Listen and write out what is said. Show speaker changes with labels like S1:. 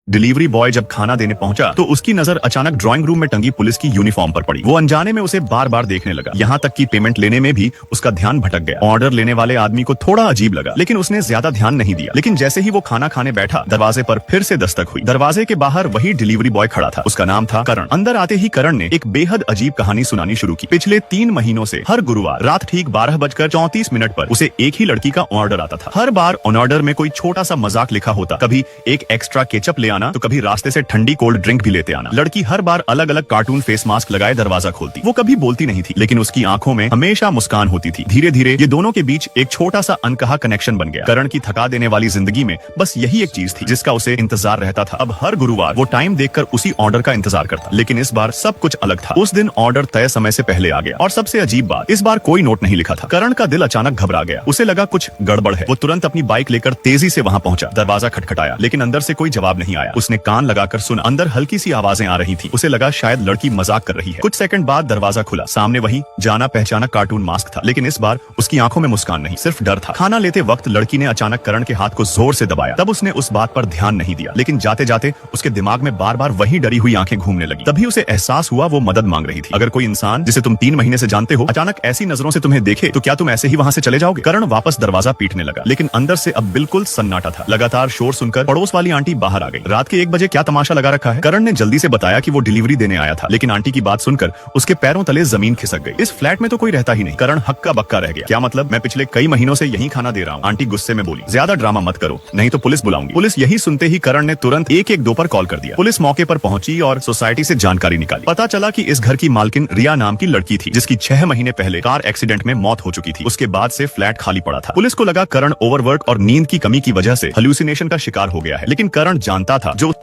S1: Delivery boy जब खाना देने पहुंचा तो उसकी नजर अचानक ड्राइंग रूम में टंगी पुलिस की यूनिफॉर्म पर पड़ी। वो अनजाने में उसे बार बार देखने लगा, यहाँ तक कि पेमेंट लेने में भी उसका ध्यान भटक गया। ऑर्डर लेने वाले आदमी को थोड़ा अजीब लगा, लेकिन उसने ज्यादा ध्यान नहीं दिया। लेकिन जैसे ही वो खाना खाने बैठा, दरवाजे पर फिर से दस्तक हुई। दरवाजे के बाहर वही डिलीवरी बॉय खड़ा था। उसका नाम था करण। अंदर आते ही करण ने एक बेहद अजीब कहानी सुनानी शुरू की। पिछले 3 महीनों से हर गुरुवार रात ठीक 12:34 पर उसे एक ही लड़की का ऑर्डर आता था। हर बार ऑन ऑर्डर में कोई छोटा सा मजाक लिखा होता, कभी एक एक्स्ट्रा केचप ले आना तो कभी रास्ते से ठंडी कोल्ड ड्रिंक भी लेते आना। लड़की हर बार अलग अलग कार्टून फेस मास्क लगाए दरवाजा खोलती। वो कभी बोलती नहीं थी, लेकिन उसकी आंखों में हमेशा मुस्कान होती थी। धीरे धीरे ये दोनों के बीच एक छोटा सा अनकहा कनेक्शन बन गया। करण की थका देने वाली जिंदगी में बस यही एक चीज थी जिसका उसे इंतजार रहता था। अब हर गुरुवार वो टाइम देखकर उसी ऑर्डर का इंतजार करता, लेकिन इस बार सब कुछ अलग था। उस दिन ऑर्डर तय समय से पहले आ गया और सबसे अजीब बात, इस बार कोई नोट नहीं लिखा था। करण का दिल अचानक घबरा गया। उसे लगा कुछ गड़बड़ है। वो तुरंत अपनी बाइक लेकर तेजी से वहां पहुंचा। दरवाजा खटखटाया, लेकिन अंदर से कोई जवाब नहीं आया। उसने कान लगाकर सुना। अंदर हल्की सी आवाजें आ रही थी। उसे लगा शायद लड़की मजाक कर रही है। कुछ सेकंड बाद दरवाजा खुला। सामने वही जाना पहचाना कार्टून मास्क था, लेकिन इस बार उसकी आंखों में मुस्कान नहीं, सिर्फ डर था। खाना लेते वक्त लड़की ने अचानक करण के हाथ को जोर से दबाया। तब उसने उस बात पर ध्यान नहीं दिया, लेकिन जाते जाते उसके दिमाग में बार बार वही डरी हुई आंखें घूमने लगी। तभी उसे एहसास हुआ वो मदद मांग रही थी। अगर कोई इंसान जिसे तुम 3 महीने से जानते हो अचानक ऐसी नजरों से तुम्हें देखे तो क्या तुम ऐसे ही वहां से चले जाओगे? करण वापस दरवाजा पीटने लगा, लेकिन अंदर से अब बिल्कुल सन्नाटा था। लगातार शोर सुनकर पड़ोस वाली आंटी बाहर आ गई। रात के 1 बजे क्या तमाशा लगा रखा है? करण ने जल्दी से बताया कि वो डिलीवरी देने आया था, लेकिन आंटी की बात सुनकर उसके पैरों तले जमीन खिसक गई। इस फ्लैट में तो कोई रहता ही नहीं। करण हक्का बक्का रह गया। क्या मतलब? मैं पिछले कई महीनों से यही खाना दे रहा हूँ। आंटी गुस्से में बोली, ज्यादा ड्रामा मत करो, नहीं तो पुलिस बुलाऊंगी। पुलिस यही सुनते ही करण ने तुरंत 112 पर कॉल कर दिया। पुलिस मौके पर पहुंची और सोसाइटी से जानकारी निकाली। पता चला कि इस घर की मालकिन रिया नाम की लड़की थी, जिसकी 6 महीने पहले कार एक्सीडेंट में मौत हो चुकी थी। उसके बाद से फ्लैट खाली पड़ा था। पुलिस को लगा करण ओवरवर्क और नींद की कमी की वजह से हेलुसिनेशन का शिकार हो गया है, लेकिन करण जानता था जो